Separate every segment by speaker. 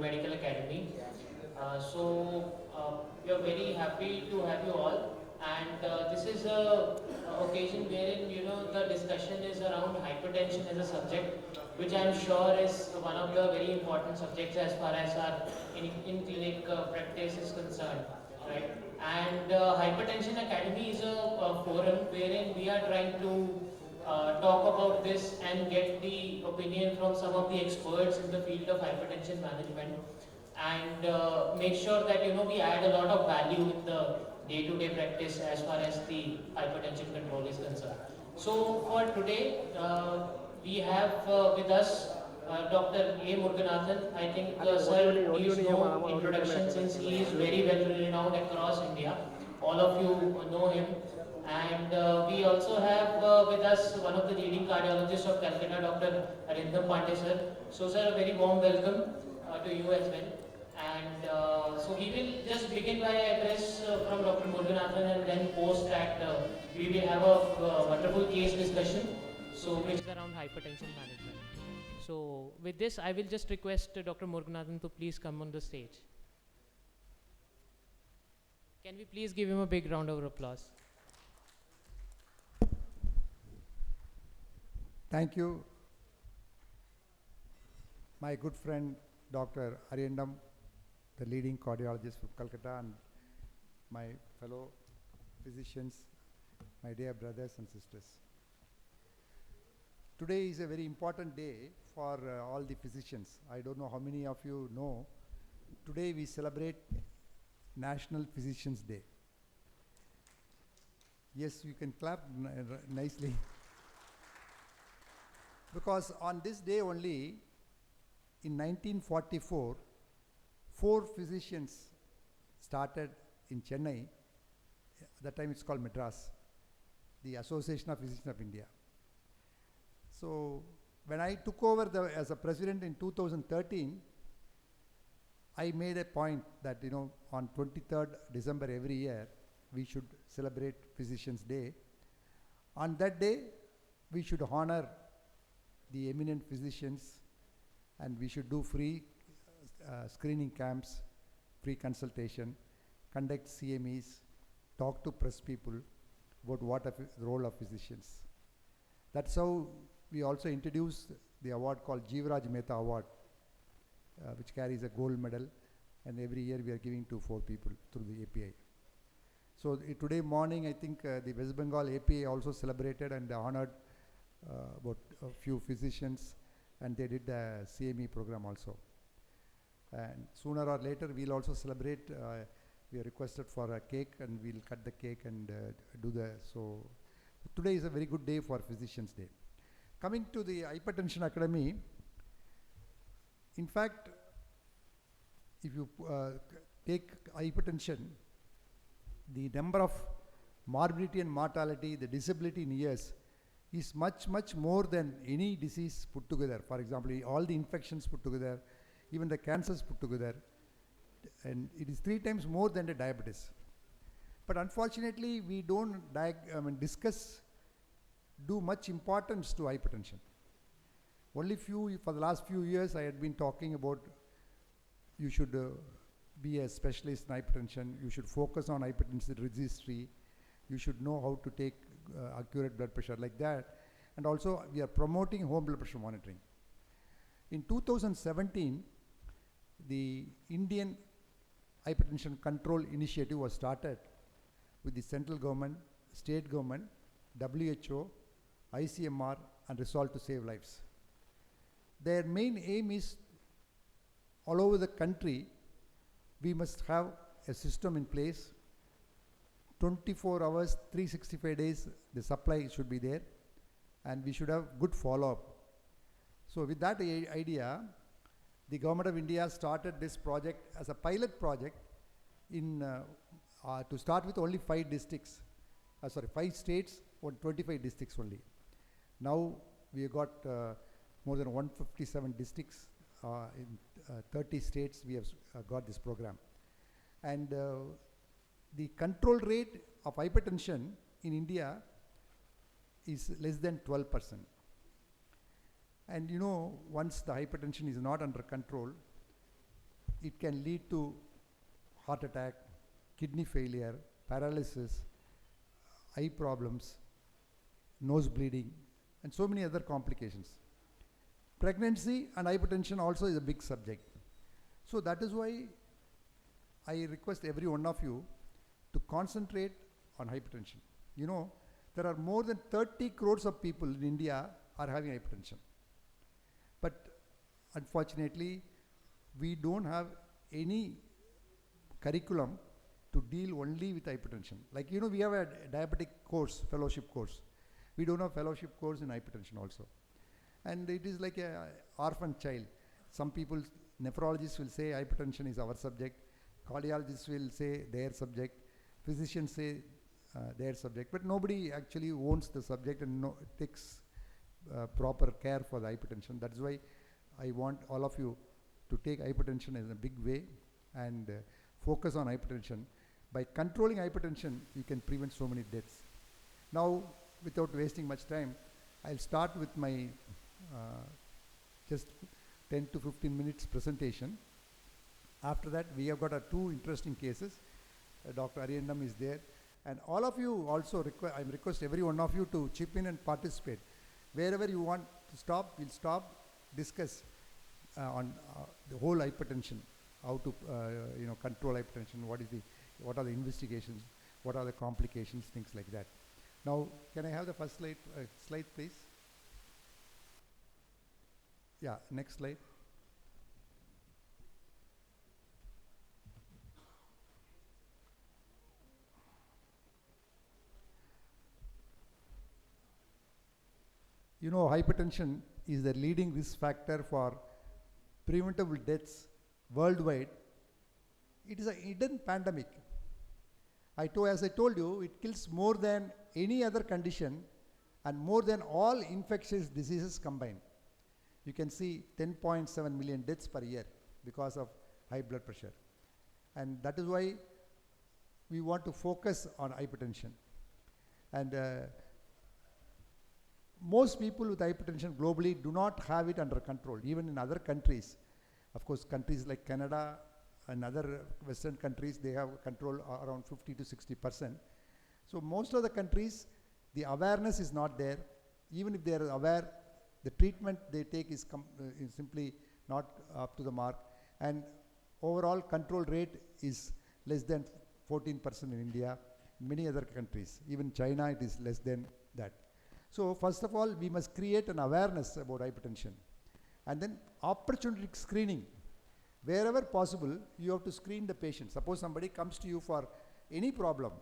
Speaker 1: Medical Academy. We are very happy to have you all, and this is a occasion wherein the discussion is around hypertension as a subject, which I am sure is one of the very important subjects as far as our in clinic practice is concerned, right? And Hypertension Academy is a forum wherein we are trying to talk about this and get the opinion from some of the experts in the field of hypertension management, and make sure that we add a lot of value in the day-to-day practice as far as the hypertension control is concerned. So for today, we have with us Dr. A. Muruganathan. I think sir needs no introduction since he is very well renowned across India. All of you know him. And we also have with us one of the leading cardiologists of Calcutta, Dr. Arindam Pandey sir. So sir, a very warm welcome to you as well. And so we will just begin by address from Dr. Muruganathan, and then post that we will have a wonderful case discussion. So which is around hypertension management. So with this, I will just request Dr. Muruganathan to please come on the stage. Can we please give him a big round of applause?
Speaker 2: Thank you, my good friend Dr. Arindam, the leading cardiologist from Kolkata, and my fellow physicians, my dear brothers and sisters. Today is a very important day for all the physicians. I don't know how many of you know, today we celebrate National Physicians Day. Yes, you can clap nicely. Because on this day only, in 1944, 4 physicians started in Chennai. At that time it's called Madras, the Association of Physicians of India. So when I took over as a president in 2013, I made a point that on 23rd December every year we should celebrate Physicians Day. On that day we should honor the eminent physicians, and we should do free screening camps, free consultation, conduct CMEs, talk to press people about what the role of physicians. That's how we also introduced the award called Jeevaraj Mehta Award, which carries a gold medal, and every year we are giving to 4 people through the API. So today morning, I think the West Bengal API also celebrated and honored about a few physicians, and they did the CME program also. And sooner or later we'll also celebrate. We are requested for a cake, and we'll cut the cake and so today is a very good day for Physicians Day. Coming to the Hypertension Academy, in fact, if you take hypertension, the number of morbidity and mortality, the disability in years is much more than any disease put together. For example, all the infections put together, even the cancers put together, and it is 3 times more than the diabetes. But unfortunately, we don't do much importance to hypertension. Only for the last few years I had been talking about you should be a specialist in hypertension, you should focus on hypertension registry, you should know how to take accurate blood pressure, like that. And also we are promoting home blood pressure monitoring. In 2017, the Indian Hypertension Control Initiative was started with the central government, state government, WHO, ICMR, and Resolve to Save Lives. Their main aim is all over the country, we must have a system in place. 24 hours, 365 days, the supply should be there, and we should have good follow-up. So with that idea, the Government of India started this project as a pilot project to start with only 5 districts, 5 states, 25 districts only. Now we have got more than 157 districts in 30 states. We have got this program, and the control rate of hypertension in India is less than 12%. And once the hypertension is not under control, it can lead to heart attack, kidney failure, paralysis, eye problems, nose bleeding, and so many other complications. Pregnancy and hypertension also is a big subject. So that is why I request every one of you to concentrate on hypertension. You know, there are more than 30 crores of people in India are having hypertension. But unfortunately, we don't have any curriculum to deal only with hypertension. Like, you know, we have a diabetic course, fellowship course. We don't have fellowship course in hypertension also. And it is like a orphan child. Some people, nephrologists will say hypertension is our subject, cardiologists will say their subject, physicians say their subject, but nobody actually owns the subject and takes proper care for the hypertension. That's why I want all of you to take hypertension in a big way and focus on hypertension. By controlling hypertension, you can prevent so many deaths. Now, without wasting much time, I'll start with my just 10 to 15 minutes presentation. After that, we have got two interesting cases. Dr. Ariyandam is there. And all of you also, I request every one of you to chip in and participate. Wherever you want to stop, we'll stop, discuss on the whole hypertension, how to control hypertension, what are the investigations, what are the complications, things like that. Now, can I have the first slide, please? Yeah, next slide. You know, hypertension is the leading risk factor for preventable deaths worldwide. It is a hidden pandemic. As I told you, it kills more than any other condition and more than all infectious diseases combined. You can see 10.7 million deaths per year because of high blood pressure. And that is why we want to focus on hypertension. And most people with hypertension globally do not have it under control, even in other countries. Of course, countries like Canada and other Western countries, they have control around 50 to 60%. So most of the countries, the awareness is not there. Even if they are aware, the treatment they take is simply not up to the mark. And overall control rate is less than 14% in India, many other countries. Even China, it is less than that. So first of all, we must create an awareness about hypertension. And then opportunistic screening. Wherever possible, you have to screen the patient. Suppose somebody comes to you for any problem,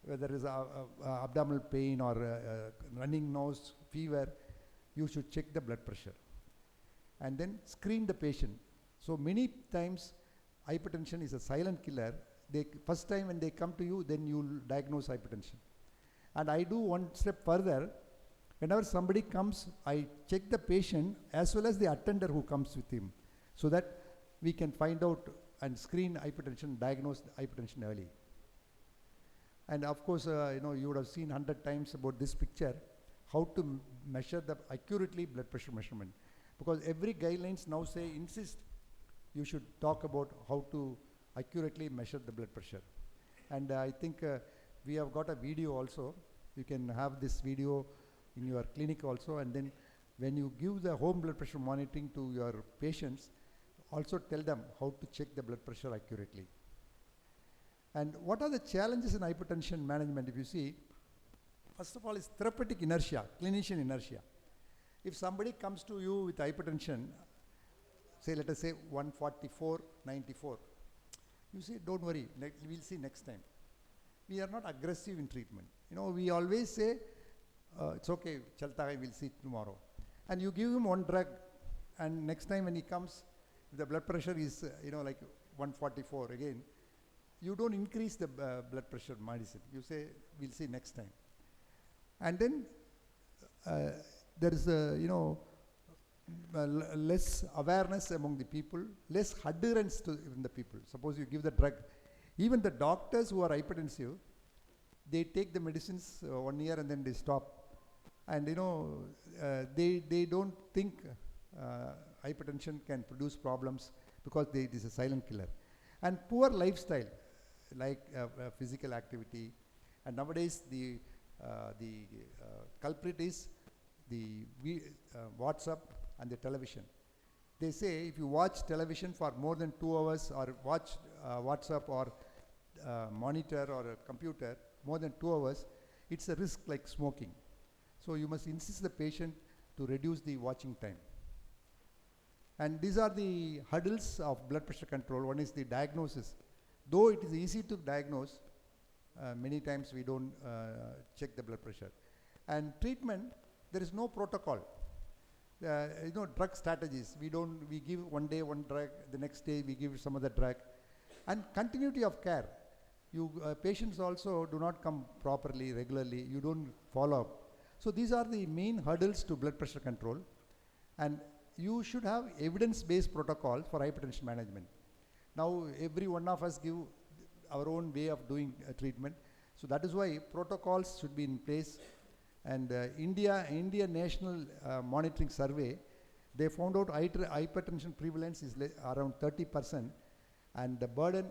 Speaker 2: whether it is abdominal pain or running nose, fever, you should check the blood pressure. And then screen the patient. So many times, hypertension is a silent killer. First time when they come to you, then you will diagnose hypertension. And I do one step further. Whenever somebody comes, I check the patient as well as the attender who comes with him, so that we can find out and screen hypertension, diagnose hypertension early. And of course, you would have seen 100 times about this picture, how to measure the accurately blood pressure measurement. Because every guidelines now insist you should talk about how to accurately measure the blood pressure. And I think we have got a video also. You can have this video in your clinic also, and then when you give the home blood pressure monitoring to your patients, also tell them how to check the blood pressure accurately. And what are the challenges in hypertension management? If you see, first of all is therapeutic inertia, clinician inertia. If somebody comes to you with hypertension, say let us say 144/94, you say don't worry, we'll see next time. We are not aggressive in treatment. We always say it's okay, chalta hai, we'll see tomorrow. And you give him one drug, and next time when he comes, if the blood pressure is like 144 again, you don't increase the blood pressure medicine. You say we'll see next time. And then there is less awareness among the people, less adherence to the people. Suppose you give the drug, even the doctors who are hypertensive, they take the medicines 1 year and then they stop. And they don't think hypertension can produce problems because it is a silent killer. And poor lifestyle, like physical activity. And nowadays the culprit is the WhatsApp and the television. They say if you watch television for more than 2 hours or watch WhatsApp or monitor or a computer more than 2 hours, it's a risk like smoking. So you must insist the patient to reduce the watching time. And these are the hurdles of blood pressure control. One is the diagnosis. Though it is easy to diagnose, many times we don't check the blood pressure. And treatment, there is no protocol. Drug strategies. We give one day one drug, the next day we give some other drug. And continuity of care. Patients also do not come properly, regularly. You don't follow up. So these are the main hurdles to blood pressure control. And you should have evidence-based protocol for hypertension management. Now, every one of us give our own way of doing treatment. So that is why protocols should be in place. And India National Monitoring Survey, they found out hypertension prevalence is around 30%, and the burden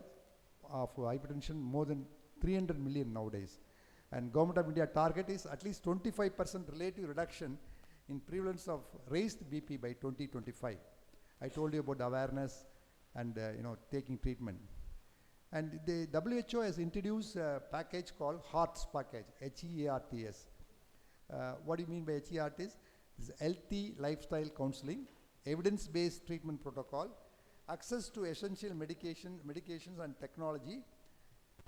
Speaker 2: of hypertension more than 300 million nowadays. And Government of India target is at least 25% relative reduction in prevalence of raised BP by 2025. I told you about awareness and taking treatment. And the WHO has introduced a package called HEARTS package, HEARTS. What do you mean by HEARTS? It's healthy lifestyle counseling, evidence-based treatment protocol, access to essential medications and technology,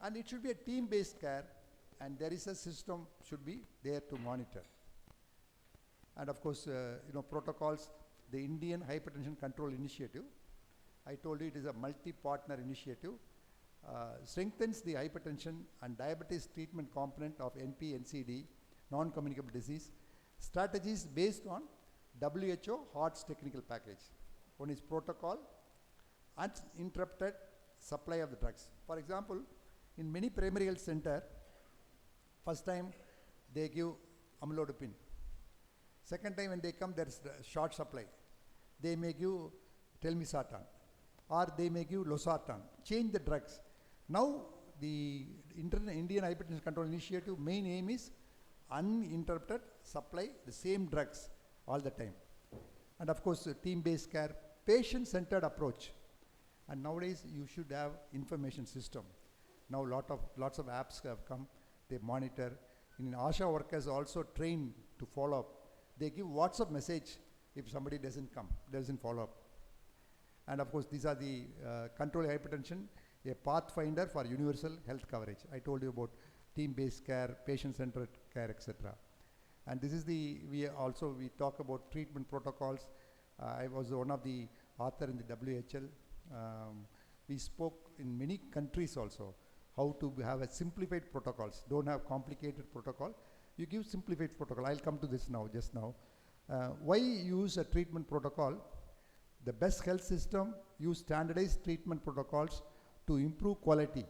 Speaker 2: and it should be a team-based care, and there is a system should be there to monitor. And of course, protocols, the Indian Hypertension Control Initiative, I told you it is a multi-partner initiative, strengthens the hypertension and diabetes treatment component of NP-NCD, non-communicable disease, strategies based on WHO HEARTS technical package. One is protocol, uninterrupted supply of the drugs. For example, in many primary health center, first time they give amlodipine. Second time when they come, there is short supply. They may give telmisartan, or they may give losartan. Change the drugs. Now, the Indian Hypertension Control Initiative main aim is uninterrupted supply the same drugs all the time. And of course, team-based care, patient-centered approach. And nowadays, you should have information system. Now, lots of apps have come. They monitor. In ASHA workers also trained to follow up. They give WhatsApp message if somebody doesn't follow up. And of course, these are the control hypertension, a pathfinder for universal health coverage. I told you about team-based care, patient-centered care, etc. And this is we talk about treatment protocols. I was one of the author in the WHL. We spoke in many countries also how to have a simplified protocols. Don't have complicated protocol. You give simplified protocol. I'll come to this now, just now. Why use a treatment protocol? The best health system use standardized treatment protocols to improve quality.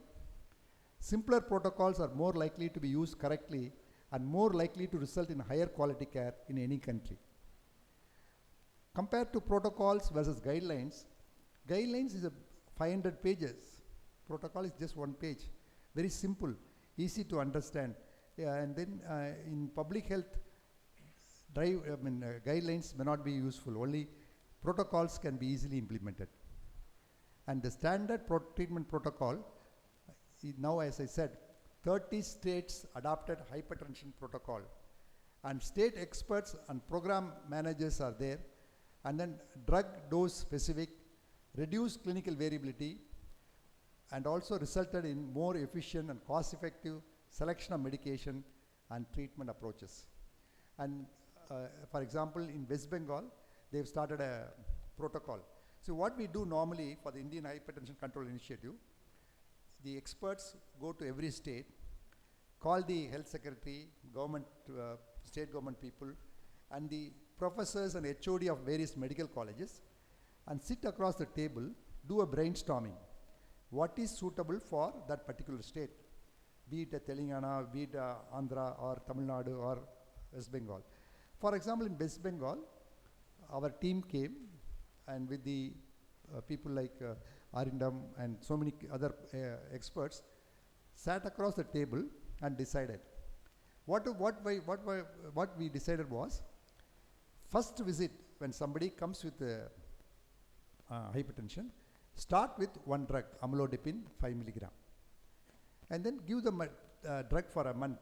Speaker 2: Simpler protocols are more likely to be used correctly and more likely to result in higher quality care in any country. Compared to protocols versus guidelines, guidelines is 500 pages. Protocol is just 1 page. Very simple, easy to understand. And then in public health, guidelines may not be useful. Only protocols can be easily implemented. And the standard treatment protocol, now as I said, 30 states adopted hypertension protocol. And state experts and program managers are there. And then drug dose specific, reduced clinical variability, and also resulted in more efficient and cost-effective selection of medication and treatment approaches. And for example, in West Bengal, they've started a protocol. So what we do normally for the Indian Hypertension Control Initiative, the experts go to every state, call the health secretary, government, state government people, and the professors and HOD of various medical colleges, and sit across the table, do a brainstorming. What is suitable for that particular state? Be it a Telangana, be it a Andhra or Tamil Nadu or West Bengal. For example, in West Bengal, our team came and with the people like Arindam and so many other experts sat across the table and decided. What we decided was, first visit when somebody comes with hypertension, start with one drug, amlodipine 5 milligram, and then give them a drug for a month.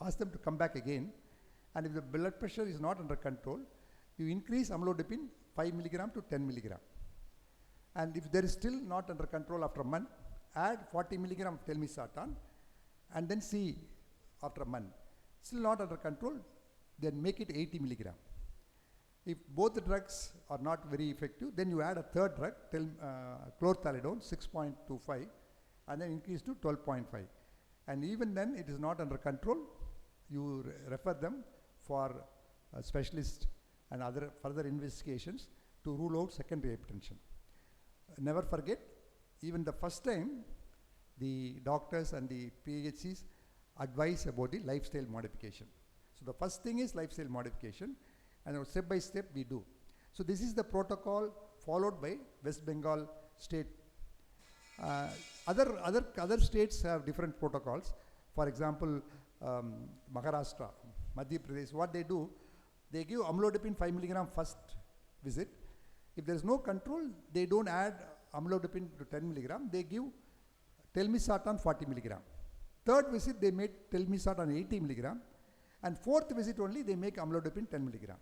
Speaker 2: Ask them to come back again, and if the blood pressure is not under control, you increase amlodipine 5 milligram to 10 milligram. And if there is still not under control after a month, add 40 milligram of telmisartan, and then see after a month. Still not under control, then make it 80 milligram. If both the drugs are not very effective, then you add a third drug, chlorthalidone 6.25, and then increase to 12.5. And even then it is not under control, you refer them for a specialist and other further investigations to rule out secondary hypertension. Never forget, even the first time, the doctors and the PHCs advise about the lifestyle modification. So the first thing is lifestyle modification, and step by step we do. So this is the protocol followed by West Bengal state. Other states have different protocols. For example, Maharashtra, Madhya Pradesh, what they do, they give amlodipine 5 milligram first visit. If there is no control, they don't add amlodipine to 10 milligram, they give telmisartan 40 milligram. Third visit, they make telmisartan 80 milligram. And fourth visit only, they make amlodipine 10 milligram.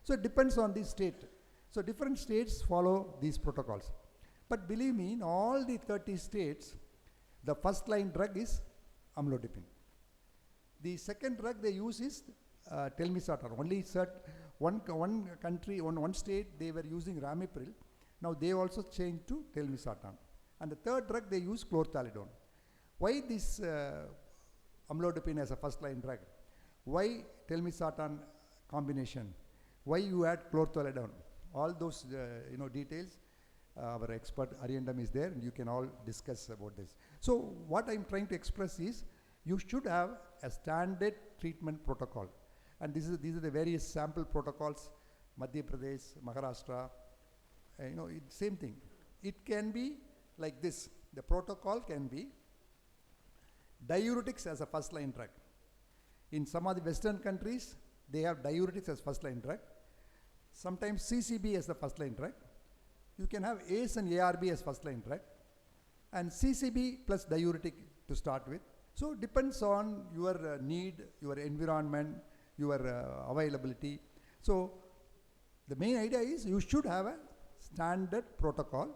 Speaker 2: So it depends on the state. So different states follow these protocols. But believe me, in all the 30 states, the first line drug is amlodipine. The second drug they use is telmisartan. Only one country, one state, they were using ramipril. Now they also changed to telmisartan. And the third drug they use chlorthalidone. Why this amlodipine as a first line drug? Why telmisartan combination? Why you add chlorthalidone? All those details, our expert Arindam is there, and you can all discuss about this. So what I'm trying to express is, you should have a standard treatment protocol. And these are the various sample protocols, Madhya Pradesh, Maharashtra, same thing. It can be like this. The protocol can be diuretics as a first line drug. In some of the Western countries, they have diuretics as first line drug. Sometimes CCB as the first line drug. You can have ACE and ARB as first line drug. And CCB plus diuretic to start with. So it depends on your need, your environment, your availability. So the main idea is you should have a standard protocol,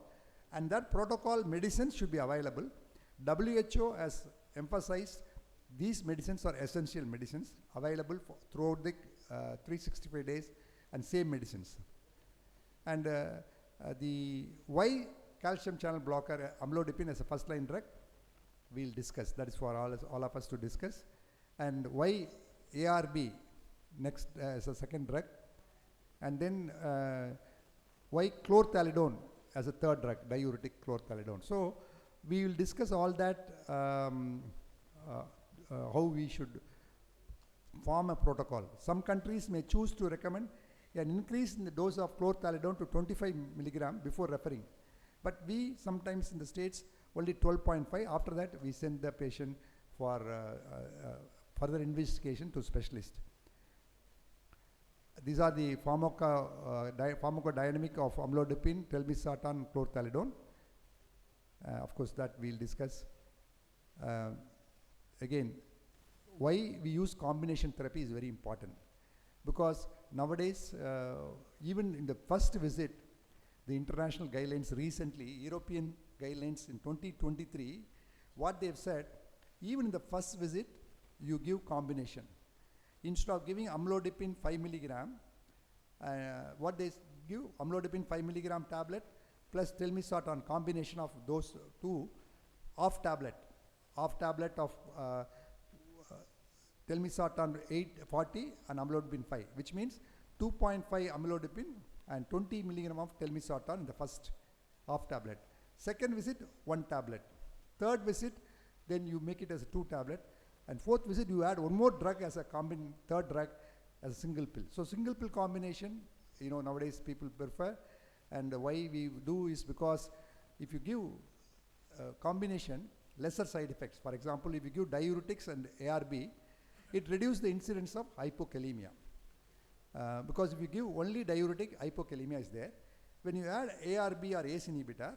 Speaker 2: and that protocol medicines should be available. WHO has emphasized these medicines are essential medicines available throughout the 365 days, and same medicines. And the why calcium channel blocker amlodipine as a first line drug, we'll discuss. That is for all of us to discuss. And why ARB next as a second drug, and then why chlorthalidone as a third drug, diuretic chlorthalidone. So we will discuss all that, how we should form a protocol. Some countries may choose to recommend an increase in the dose of chlorthalidone to 25 milligram before referring. But we sometimes in the states only 12.5. After that, we send the patient for further investigation to specialist. These are the pharmacodynamic of amlodipine, telmisartan, chlorthalidone. Of course, that we'll discuss. Again, why we use combination therapy is very important, because nowadays, even in the first visit, the international guidelines recently, European guidelines in 2023, what they've said, even in the first visit, you give combination. Instead of giving amlodipine 5 milligram, what they give, amlodipine 5 milligram tablet plus telmisartan, combination of those two, off tablet of telmisartan 840 and amlodipine 5, which means 2.5 amlodipine and 20 milligram of telmisartan in the first off tablet. Second visit, 1 tablet. Third visit, then you make it as a 2 tablet. And fourth visit, you add one more drug as a third drug as a single pill. So single pill combination, nowadays people prefer. And why we do is because if you give combination, lesser side effects. For example, if you give diuretics and ARB, it reduces the incidence of hypokalemia. Because if you give only diuretic, hypokalemia is there. When you add ARB or ACE inhibitor,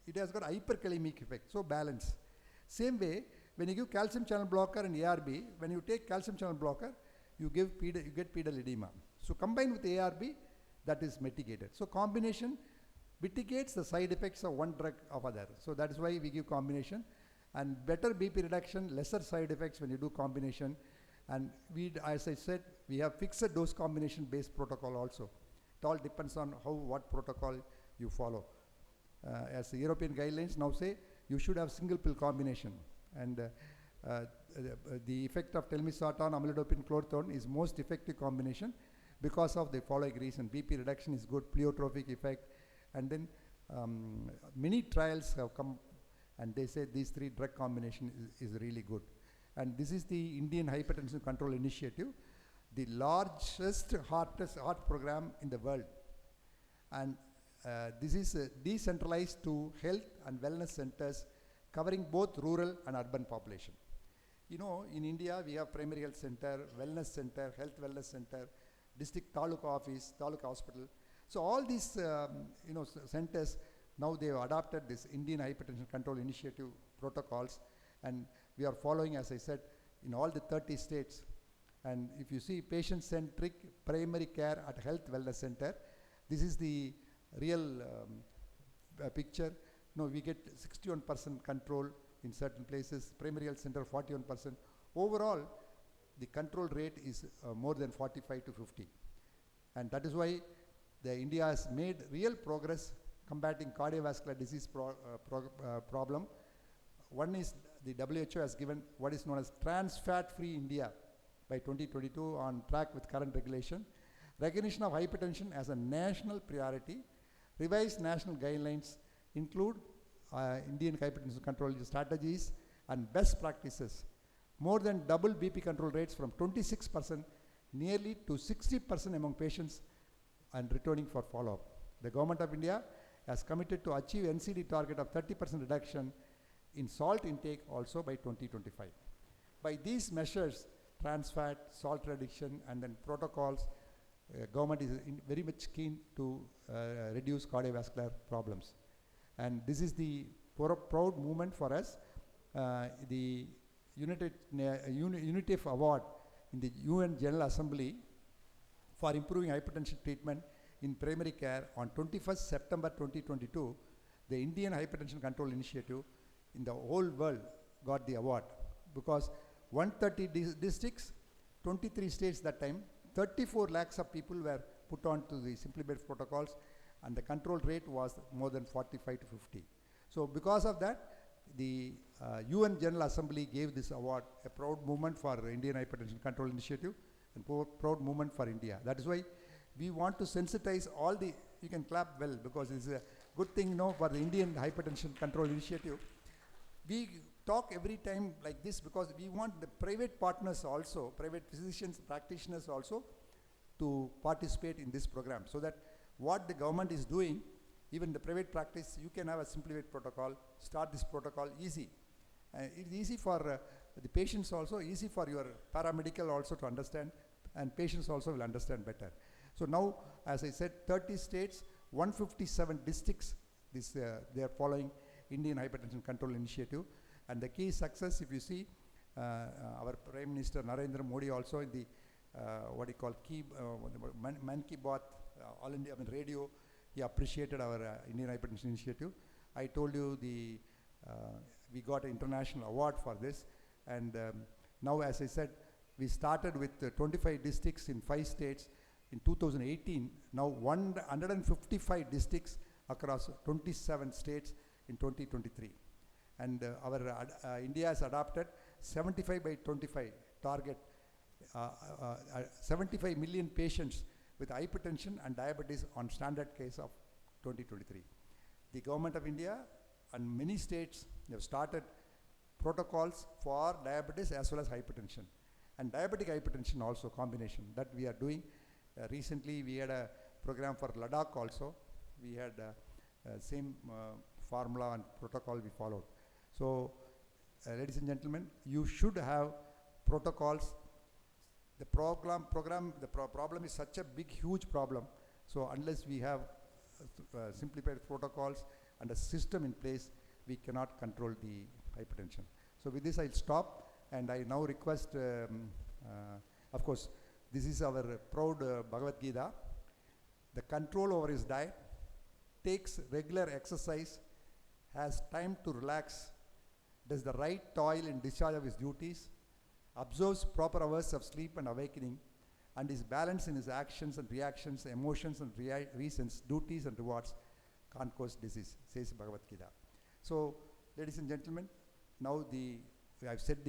Speaker 2: it has got hyperkalemic effect, so balance. Same way, when you give calcium channel blocker and ARB, when you take calcium channel blocker, you get pedal edema. So combined with ARB, that is mitigated. So combination mitigates the side effects of one drug of other. So that is why we give combination. And better BP reduction, lesser side effects when you do combination. And we, as I said, we have fixed dose combination based protocol also. It all depends on what protocol you follow. As the European guidelines now say, you should have single pill combination. And the effect of telmisartan, amlodipine, chlorothione is most effective combination because of the following reason. BP reduction is good, pleiotropic effect, and then many trials have come and they say these three drug combination is really good. And this is the Indian Hypertension Control Initiative, the largest heart program in the world. And this is decentralized to health and wellness centers covering both rural and urban population. You know, in India, we have primary health center, wellness center, health wellness center, district taluka office, taluka hospital. So all these, centers, now they have adopted this Indian Hypertension Control Initiative protocols, and we are following, as I said, in all the 30 states. And if you see patient-centric primary care at health wellness center, this is the real picture. No, we get 61% control in certain places, primary health center 41%. Overall, the control rate is more than 45 to 50. And that is why India has made real progress combating cardiovascular disease problem. One is the WHO has given what is known as trans-fat-free India by 2022 on track with current regulation. Recognition of hypertension as a national priority. Revised national guidelines include Indian hypertension control strategies and best practices. More than double BP control rates from 26% nearly to 60% among patients and returning for follow-up. The Government of India has committed to achieve NCD target of 30% reduction in salt intake also by 2025. By these measures, trans fat, salt reduction, and then protocols, government is very much keen to reduce cardiovascular problems. And this is the proud movement for us. The UNITEF Award in the UN General Assembly for improving hypertension treatment in primary care on 21st September 2022, the Indian Hypertension Control Initiative in the whole world got the award because 130 districts, 23 states that time, 34 lakhs of people were put on to the simplified protocols, and the control rate was more than 45 to 50. So because of that, the UN General Assembly gave this award, a proud movement for Indian Hypertension Control Initiative and proud movement for India. That is why we want to sensitize all the, you can clap well because it's a good thing for the Indian Hypertension Control Initiative. We talk every time like this because we want the private partners also, private physicians, practitioners also to participate in this program so that what the government is doing, even the private practice, you can have a simplified protocol, start this protocol easy. It's easy for the patients also, easy for your paramedical also to understand, and patients also will understand better. So now, as I said, 30 states, 157 districts, they are following Indian Hypertension Control Initiative. And the key success, if you see, our Prime Minister Narendra Modi also in the, Man Ki Baat, All India radio, he appreciated our Indian Hypertension Initiative. I told you we got an international award for this. And now, as I said, we started with 25 districts in 5 states in 2018. Now 155 districts across 27 states in 2023. And India has adopted 75 by 25 target, 75 million patients with hypertension and diabetes on standard case of 2023. The Government of India and many states have started protocols for diabetes as well as hypertension. And diabetic hypertension also combination that we are doing. Recently we had a program for Ladakh also. we had same formula and protocol we followed. So, ladies and gentlemen, you should have protocols. The problem is such a big, huge problem. So unless we have simplified protocols and a system in place, we cannot control the hypertension. So with this, I'll stop, and I now request, of course, this is our proud Bhagavad Gita. The control over his diet, takes regular exercise, has time to relax, does the right toil in discharge of his duties, observes proper hours of sleep and awakening, and is balanced in his actions and reactions, emotions and reasons, duties and rewards, can't cause disease, says Bhagavad Gita. So, ladies and gentlemen, now I've said the